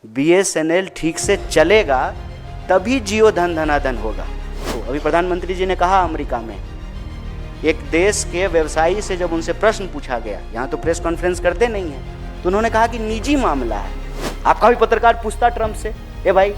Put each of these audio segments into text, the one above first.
BSNL ठीक से चलेगा तभी जियो धन धनाधन होगा। तो अभी प्रधानमंत्री जी ने कहा अमेरिका में एक देश के व्यवसायी से जब उनसे प्रश्न पूछा गया, यहाँ तो प्रेस कॉन्फ्रेंस करते नहीं हैं, तो उन्होंने कहा कि निजी मामला है। आपका भी पत्रकार पूछता ट्रंप से, ए भाई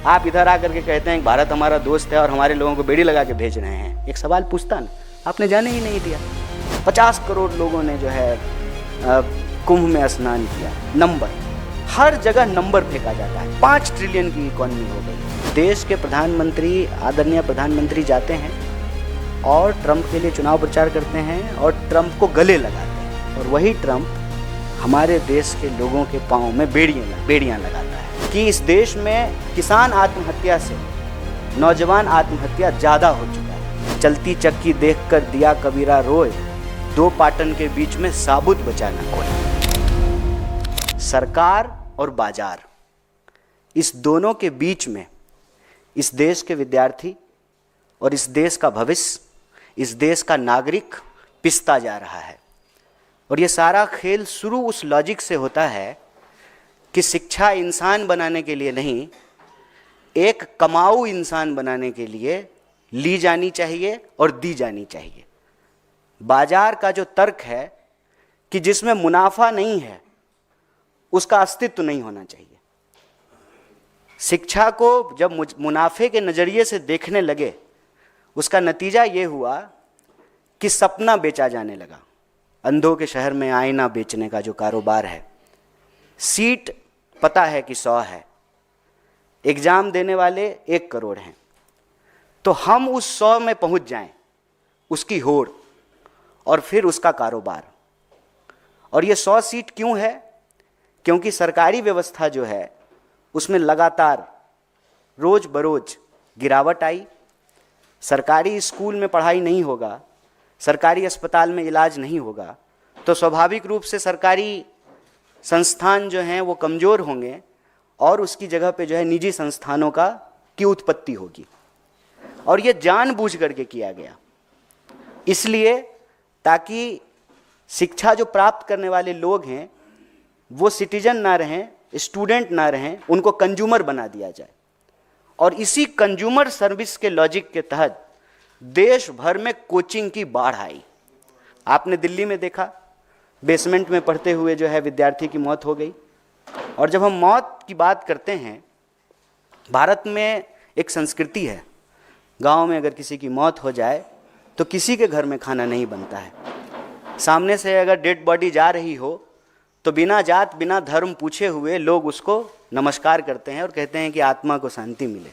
आप इधर आकर के कहते हैं भारत हमारा दोस्त है और हमारे लोगों को बेड़ी लगा के भेज रहे हैं, एक सवाल पूछता ना, आपने जाने ही नहीं दिया। 50 करोड़ लोगों ने जो है कुंभ में स्नान किया। नंबर, हर जगह नंबर फेंका जाता है। 5 ट्रिलियन की इकोनॉमी हो गई। देश के प्रधानमंत्री, आदरणीय प्रधानमंत्री जाते हैं और ट्रंप के लिए चुनाव प्रचार करते हैं और ट्रंप को गले लगाते हैं, और वही ट्रंप हमारे देश के लोगों के पाँव में बेड़ियाँ लगाता है कि इस देश में किसान आत्महत्या से नौजवान आत्महत्या ज़्यादा हो चुका है। चलती चक्की देखकर दिया कबीरा रोए, 2 पाटन के बीच में साबुत बचाना कोई। सरकार और बाजार, इस दोनों के बीच में इस देश के विद्यार्थी और इस देश का भविष्य, इस देश का नागरिक पिसता जा रहा है। और ये सारा खेल शुरू उस लॉजिक से होता है कि शिक्षा इंसान बनाने के लिए नहीं, एक कमाऊ इंसान बनाने के लिए ली जानी चाहिए और दी जानी चाहिए। बाजार का जो तर्क है कि जिसमें मुनाफा नहीं है उसका अस्तित्व नहीं होना चाहिए। शिक्षा को जब मुनाफे के नज़रिए से देखने लगे, उसका नतीजा ये हुआ कि सपना बेचा जाने लगा। अंधों के शहर में आईना बेचने का जो कारोबार है, सीट पता है कि 100 है, एग्ज़ाम देने वाले 1 करोड़ हैं, तो हम उस 100 में पहुंच जाएं, उसकी होड़ और फिर उसका कारोबार। और ये 100 सीट क्यों है? क्योंकि सरकारी व्यवस्था जो है उसमें लगातार रोज बरोज गिरावट आई। सरकारी स्कूल में पढ़ाई नहीं होगा, सरकारी अस्पताल में इलाज नहीं होगा, तो स्वाभाविक रूप से सरकारी संस्थान जो हैं वो कमज़ोर होंगे और उसकी जगह पे जो है निजी संस्थानों की उत्पत्ति होगी। और ये जानबूझ करके किया गया, इसलिए ताकि शिक्षा जो प्राप्त करने वाले लोग हैं वो सिटीजन ना रहें, स्टूडेंट ना रहें, उनको कंज्यूमर बना दिया जाए। और इसी कंज्यूमर सर्विस के लॉजिक के तहत देश भर में कोचिंग की बाढ़ आई। आपने दिल्ली में देखा, बेसमेंट में पढ़ते हुए जो है विद्यार्थी की मौत हो गई। और जब हम मौत की बात करते हैं, भारत में एक संस्कृति है, गांव में अगर किसी की मौत हो जाए तो किसी के घर में खाना नहीं बनता है। सामने से अगर डेड बॉडी जा रही हो तो बिना जात बिना धर्म पूछे हुए लोग उसको नमस्कार करते हैं और कहते हैं कि आत्मा को शांति मिले।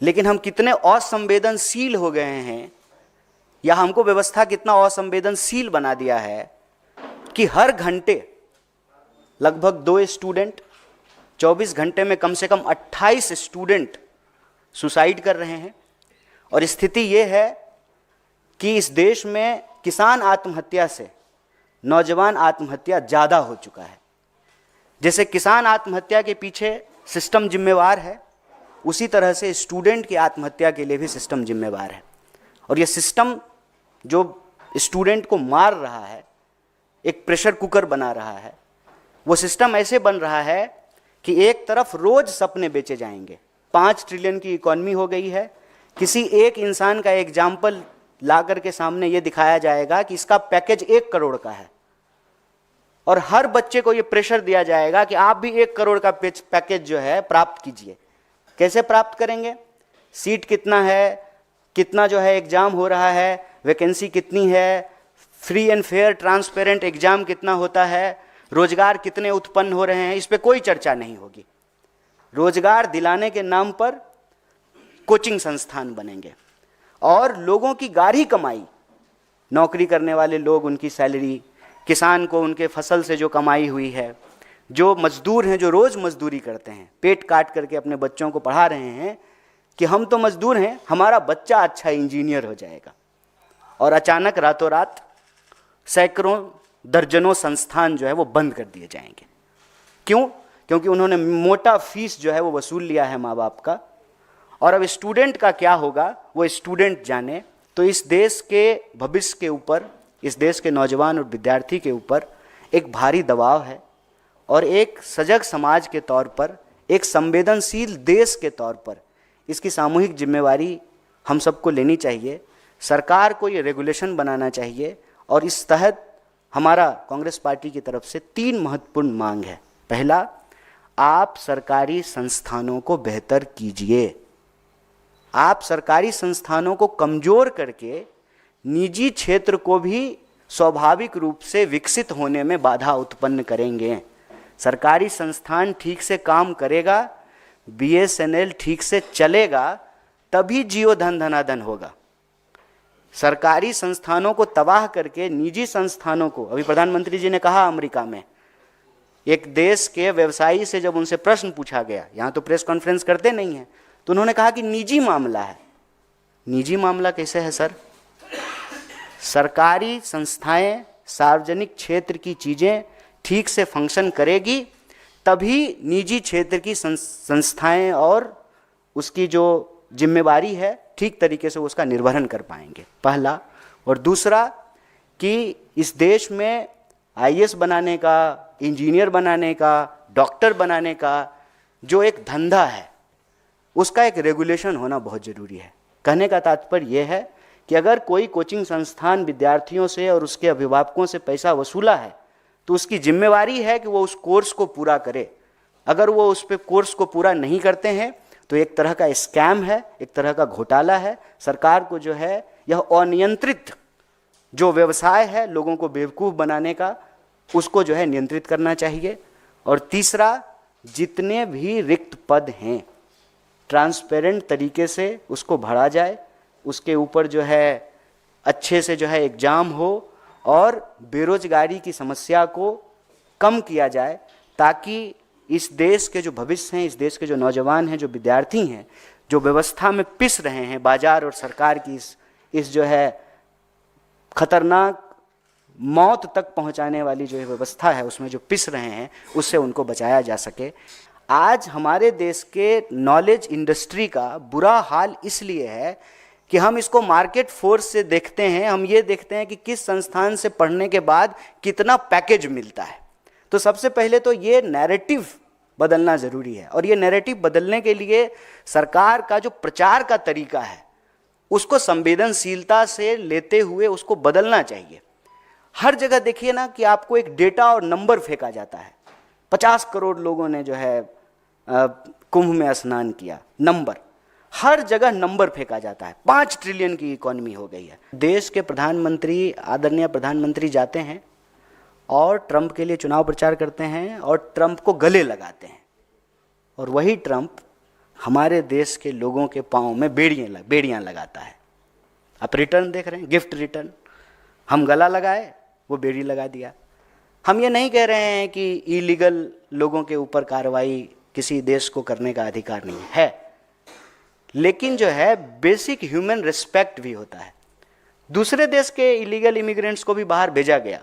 लेकिन हम कितने असंवेदनशील हो गए हैं, या हमको व्यवस्था कितना असंवेदनशील बना दिया है कि हर घंटे लगभग 2 स्टूडेंट, 24 घंटे में कम से कम 28 स्टूडेंट सुसाइड कर रहे हैं। और स्थिति ये है कि इस देश में किसान आत्महत्या से नौजवान आत्महत्या ज़्यादा हो चुका है। जैसे किसान आत्महत्या के पीछे सिस्टम जिम्मेवार है, उसी तरह से स्टूडेंट की आत्महत्या के लिए भी सिस्टम जिम्मेवार है। और ये सिस्टम जो स्टूडेंट को मार रहा है, एक प्रेशर कुकर बना रहा है, वो सिस्टम ऐसे बन रहा है कि एक तरफ रोज सपने बेचे जाएंगे। 5 ट्रिलियन की इकोनॉमी हो गई है। किसी एक इंसान का एग्जाम्पल ला करके सामने ये दिखाया जाएगा कि इसका पैकेज 1 करोड़ का है, और हर बच्चे को ये प्रेशर दिया जाएगा कि आप भी 1 करोड़ का पैकेज जो है प्राप्त कीजिए। कैसे प्राप्त करेंगे? सीट कितना है, कितना जो है एग्जाम हो रहा है, वैकेंसी कितनी है, free and fair transparent exam कितना होता है, रोजगार कितने उत्पन्न हो रहे हैं, इस पे कोई चर्चा नहीं होगी। रोजगार दिलाने के नाम पर कोचिंग संस्थान बनेंगे और लोगों की गाढ़ी कमाई, नौकरी करने वाले लोग उनकी सैलरी, किसान को उनके फसल से जो कमाई हुई है, जो मजदूर हैं जो रोज़ मजदूरी करते हैं, पेट काट करके अपने बच्चों को पढ़ा रहे हैं कि हम तो मजदूर हैं, हमारा बच्चा अच्छा इंजीनियर हो जाएगा। और अचानक रातों रात सैकड़ों दर्जनों संस्थान जो है वो बंद कर दिए जाएंगे। क्यों? क्योंकि उन्होंने मोटा फीस जो है वो वसूल लिया है माँ बाप का। और अब स्टूडेंट का क्या होगा वो स्टूडेंट जाने। तो इस देश के भविष्य के ऊपर, इस देश के नौजवान और विद्यार्थी के ऊपर एक भारी दबाव है। और एक सजग समाज के तौर पर, एक संवेदनशील देश के तौर पर इसकी सामूहिक जिम्मेवारी हम सबको लेनी चाहिए। सरकार को ये रेगुलेशन बनाना चाहिए और इस तहत हमारा कांग्रेस पार्टी की तरफ से 3 महत्वपूर्ण मांग है। पहला, आप सरकारी संस्थानों को बेहतर कीजिए। आप सरकारी संस्थानों को कमजोर करके निजी क्षेत्र को भी स्वाभाविक रूप से विकसित होने में बाधा उत्पन्न करेंगे। सरकारी संस्थान ठीक से काम करेगा, बीएसएनएल ठीक से चलेगा, तभी जियो धन धनाधन होगा। सरकारी संस्थानों को तबाह करके निजी संस्थानों को, अभी प्रधानमंत्री जी ने कहा अमेरिका में एक देश के व्यवसायी से जब उनसे प्रश्न पूछा गया, यहाँ तो प्रेस कॉन्फ्रेंस करते नहीं हैं, तो उन्होंने कहा कि निजी मामला है। निजी मामला कैसे है सर? सरकारी संस्थाएं, सार्वजनिक क्षेत्र की चीज़ें ठीक से फंक्शन करेगी तभी निजी क्षेत्र की संस्थाएं और उसकी जो जिम्मेवारी है ठीक तरीके से उसका निर्वहन कर पाएंगे, पहला। और दूसरा कि इस देश में आईएएस बनाने का, इंजीनियर बनाने का, डॉक्टर बनाने का जो एक धंधा है उसका एक रेगुलेशन होना बहुत ज़रूरी है। कहने का तात्पर्य यह है कि अगर कोई कोचिंग संस्थान विद्यार्थियों से और उसके अभिभावकों से पैसा वसूला है तो उसकी जिम्मेवारी है कि वो उस कोर्स को पूरा करे। अगर वो उस पे कोर्स को पूरा नहीं करते हैं तो एक तरह का स्कैम है, एक तरह का घोटाला है। सरकार को जो है यह अनियंत्रित जो व्यवसाय है लोगों को बेवकूफ़ बनाने का, उसको जो है नियंत्रित करना चाहिए। और तीसरा, जितने भी रिक्त पद हैं ट्रांसपेरेंट तरीके से उसको भरा जाए, उसके ऊपर जो है अच्छे से जो है एग्जाम हो और बेरोजगारी की समस्या को कम किया जाए, ताकि इस देश के जो भविष्य हैं, इस देश के जो नौजवान हैं, जो विद्यार्थी हैं, जो व्यवस्था में पिस रहे हैं, बाजार और सरकार की इस जो है खतरनाक मौत तक पहुंचाने वाली जो व्यवस्था है उसमें जो पिस रहे हैं, उससे उनको बचाया जा सके। आज हमारे देश के नॉलेज इंडस्ट्री का बुरा हाल इसलिए है कि हम इसको मार्केट फोर्स से देखते हैं। हम ये देखते हैं कि किस संस्थान से पढ़ने के बाद कितना पैकेज मिलता है। तो सबसे पहले तो ये नैरेटिव बदलना ज़रूरी है और ये नैरेटिव बदलने के लिए सरकार का जो प्रचार का तरीका है उसको संवेदनशीलता से लेते हुए उसको बदलना चाहिए। हर जगह देखिए ना कि आपको एक डेटा और नंबर फेंका जाता है। 50 करोड़ लोगों ने जो है कुंभ में स्नान किया, नंबर, हर जगह नंबर फेंका जाता है। 5 ट्रिलियन की इकोनॉमी हो गई है। देश के प्रधानमंत्री, आदरणीय प्रधानमंत्री जाते हैं और ट्रंप के लिए चुनाव प्रचार करते हैं और ट्रंप को गले लगाते हैं, और वही ट्रंप हमारे देश के लोगों के पाँव में बेड़ियाँ लगाता है। आप रिटर्न देख रहे हैं, गिफ्ट रिटर्न। हम गला लगाए, वो बेड़ी लगा दिया। हम ये नहीं कह रहे हैं कि इलीगल लोगों के ऊपर कार्रवाई किसी देश को करने का अधिकार नहीं है, लेकिन जो है बेसिक ह्यूमन रिस्पेक्ट भी होता है। दूसरे देश के इलीगल इमिग्रेंट्स को भी बाहर भेजा गया,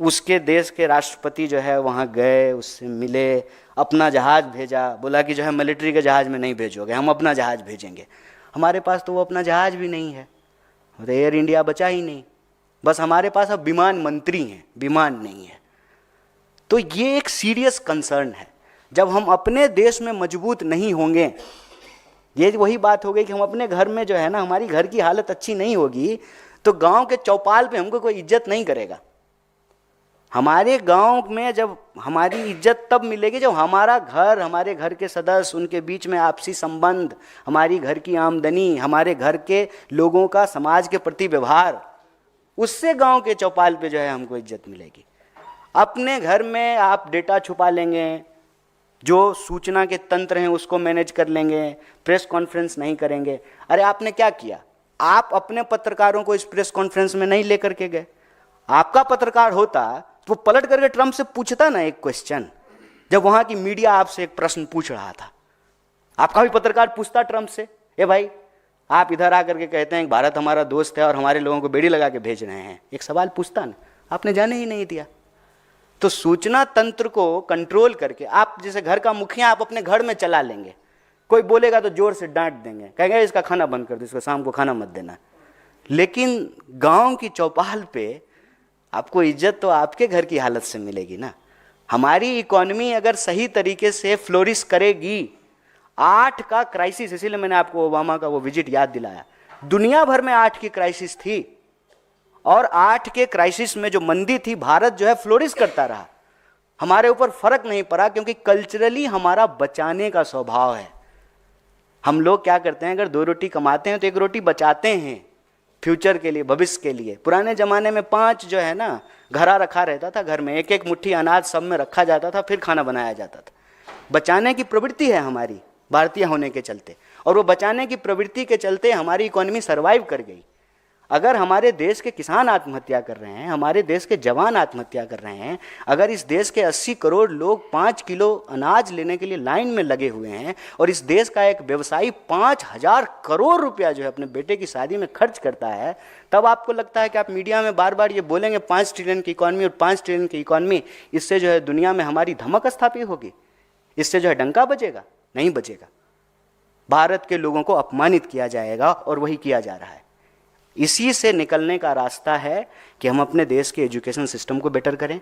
उसके देश के राष्ट्रपति जो है वहाँ गए, उससे मिले, अपना जहाज़ भेजा, बोला कि जो है मिलिट्री के जहाज़ में नहीं भेजोगे, हम अपना जहाज़ भेजेंगे। हमारे पास तो वो अपना जहाज़ भी नहीं है, तो एयर इंडिया बचा ही नहीं, बस हमारे पास अब विमान मंत्री हैं, विमान नहीं है। तो ये एक सीरियस कंसर्न है। जब हम अपने देश में मजबूत नहीं होंगे, ये वही बात हो गई कि हम अपने घर में जो है ना, हमारी घर की हालत अच्छी नहीं होगी तो गांव के चौपाल पे हमको कोई इज्जत नहीं करेगा। हमारे गांव में जब हमारी इज्जत तब मिलेगी जब हमारा घर, हमारे घर के सदस्य, उनके बीच में आपसी संबंध, हमारी घर की आमदनी, हमारे घर के लोगों का समाज के प्रति व्यवहार, उससे गांव के चौपाल पे जो है हमको इज्जत मिलेगी। अपने घर में आप डेटा छुपा लेंगे, जो सूचना के तंत्र हैं उसको मैनेज कर लेंगे, प्रेस कॉन्फ्रेंस नहीं करेंगे। अरे आपने क्या किया? आप अपने पत्रकारों को इस प्रेस कॉन्फ्रेंस में नहीं लेकर के गए। आपका पत्रकार होता तो वो पलट करके ट्रंप से पूछता ना एक क्वेश्चन, जब वहां की मीडिया आपसे एक प्रश्न पूछ रहा था, आपका भी पत्रकार पूछता ट्रंप से, ए भाई आप इधर आकर के कहते हैं कि भारत हमारा दोस्त है और हमारे लोगों को बेड़ी लगा के भेज रहे हैं, एक सवाल पूछता ना, आपने जाने ही नहीं दिया। तो सूचना तंत्र को कंट्रोल करके आप जैसे घर का मुखिया आप अपने घर में चला लेंगे, कोई बोलेगा तो जोर से डांट देंगे, कहेंगे इसका खाना बंद कर दो, इसको शाम को खाना मत देना। लेकिन गांव की चौपाल पे आपको इज्जत तो आपके घर की हालत से मिलेगी ना। हमारी इकोनॉमी अगर सही तरीके से फ्लोरिश करेगी, 8 का क्राइसिस, इसीलिए मैंने आपको ओबामा का वो विजिट याद दिलाया, दुनिया भर में 8 की क्राइसिस थी और 8 के क्राइसिस में जो मंदी थी, भारत जो है फ्लोरिश करता रहा। हमारे ऊपर फर्क नहीं पड़ा क्योंकि कल्चरली हमारा बचाने का स्वभाव है। हम लोग क्या करते हैं, अगर 2 रोटी कमाते हैं तो 1 रोटी बचाते हैं फ्यूचर के लिए, भविष्य के लिए। पुराने जमाने में 5 जो है ना घड़ा रखा रहता था, घर में 1-1 मुट्ठी अनाज सब में रखा जाता था, फिर खाना बनाया जाता था। बचाने की प्रवृत्ति है हमारी भारतीय होने के चलते, और वो बचाने की प्रवृत्ति के चलते हमारी इकोनॉमी सर्वाइव कर गई। अगर हमारे देश के किसान आत्महत्या कर रहे हैं, हमारे देश के जवान आत्महत्या कर रहे हैं, अगर इस देश के 80 करोड़ लोग 5 किलो अनाज लेने के लिए लाइन में लगे हुए हैं और इस देश का एक व्यवसायी 5000 करोड़ रुपया जो है अपने बेटे की शादी में खर्च करता है, तब आपको लगता है कि आप मीडिया में बार बार ये बोलेंगे 5 ट्रिलियन की इकॉनमी और 5 ट्रिलियन की इकॉनमी, इससे जो है दुनिया में हमारी धमक स्थापित होगी, इससे जो है डंका बजेगा? नहीं बजेगा। भारत के लोगों को अपमानित किया जाएगा और वही किया जा रहा है। इसी से निकलने का रास्ता है कि हम अपने देश के एजुकेशन सिस्टम को बेटर करें,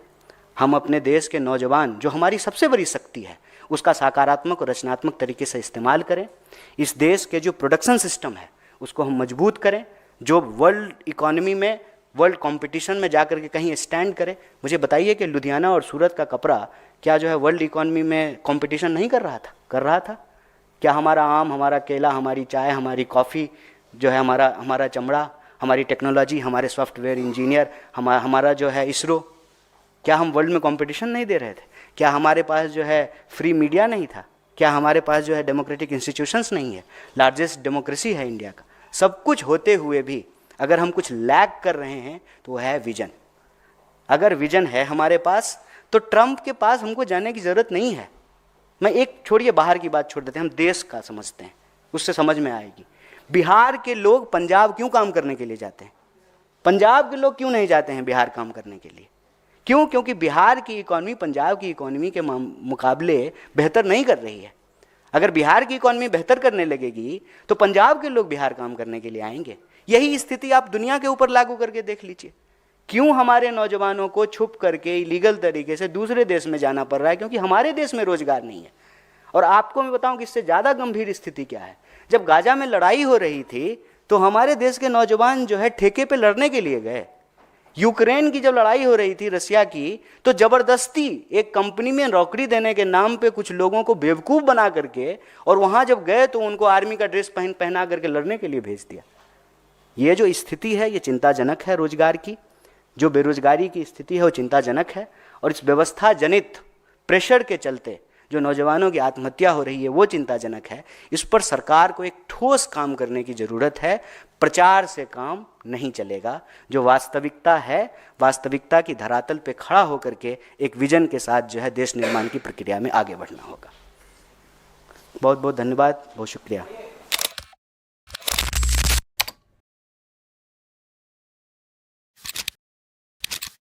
हम अपने देश के नौजवान जो हमारी सबसे बड़ी शक्ति है उसका सकारात्मक और रचनात्मक तरीके से इस्तेमाल करें। इस देश के जो प्रोडक्शन सिस्टम है उसको हम मजबूत करें, जो वर्ल्ड इकोनॉमी में, वर्ल्ड कंपटीशन में जाकर के कहीं स्टैंड करें। मुझे बताइए कि लुधियाना और सूरत का कपड़ा क्या जो है वर्ल्ड इकोनॉमी में कंपटीशन नहीं कर रहा था? कर रहा था। क्या हमारा आम, हमारा केला, हमारी चाय, हमारी कॉफ़ी जो है, हमारा चमड़ा, हमारी टेक्नोलॉजी, हमारे सॉफ्टवेयर इंजीनियर, हमारा जो है इसरो, क्या हम वर्ल्ड में कंपटीशन नहीं दे रहे थे? क्या हमारे पास जो है फ्री मीडिया नहीं था? क्या हमारे पास जो है डेमोक्रेटिक इंस्टीट्यूशंस नहीं है? लार्जेस्ट डेमोक्रेसी है इंडिया का। सब कुछ होते हुए भी अगर हम कुछ लैग कर रहे हैं तो वो है विजन। अगर विजन है हमारे पास तो ट्रंप के पास हमको जाने की ज़रूरत नहीं है। मैं एक छोड़िए, बाहर की बात छोड़ देते हैं, हम देश का समझते हैं, उससे समझ में आएगी। बिहार के लोग पंजाब क्यों काम करने के लिए जाते हैं? पंजाब के लोग क्यों नहीं जाते हैं बिहार काम करने के लिए? क्यों? क्योंकि बिहार की इकॉनमी पंजाब की इकॉनमी के मुकाबले बेहतर नहीं कर रही है। अगर बिहार की इकॉनमी बेहतर करने लगेगी तो पंजाब के लोग बिहार काम करने के लिए आएंगे। यही स्थिति आप दुनिया के ऊपर लागू करके देख लीजिए। क्यों हमारे नौजवानों को छुप करके इलीगल तरीके से दूसरे देश में जाना पड़ रहा है? क्योंकि हमारे देश में रोजगार नहीं है। और आपको मैं बताऊं कि इससे ज़्यादा गंभीर स्थिति क्या है। जब गाजा में लड़ाई हो रही थी तो हमारे देश के नौजवान जो है ठेके पे लड़ने के लिए गए। यूक्रेन की जब लड़ाई हो रही थी रसिया की, तो जबरदस्ती एक कंपनी में नौकरी देने के नाम पे कुछ लोगों को बेवकूफ़ बना करके, और वहाँ जब गए तो उनको आर्मी का ड्रेस पहना करके लड़ने के लिए भेज दिया। ये जो स्थिति है ये चिंताजनक है। रोजगार की जो बेरोजगारी की स्थिति है वो चिंताजनक है, और इस व्यवस्था जनित प्रेशर के चलते जो नौजवानों की आत्महत्या हो रही है वो चिंताजनक है। इस पर सरकार को एक ठोस काम करने की ज़रूरत है। प्रचार से काम नहीं चलेगा। जो वास्तविकता है, वास्तविकता की धरातल पे खड़ा होकर के एक विजन के साथ जो है देश निर्माण की प्रक्रिया में आगे बढ़ना होगा। बहुत बहुत धन्यवाद, बहुत शुक्रिया।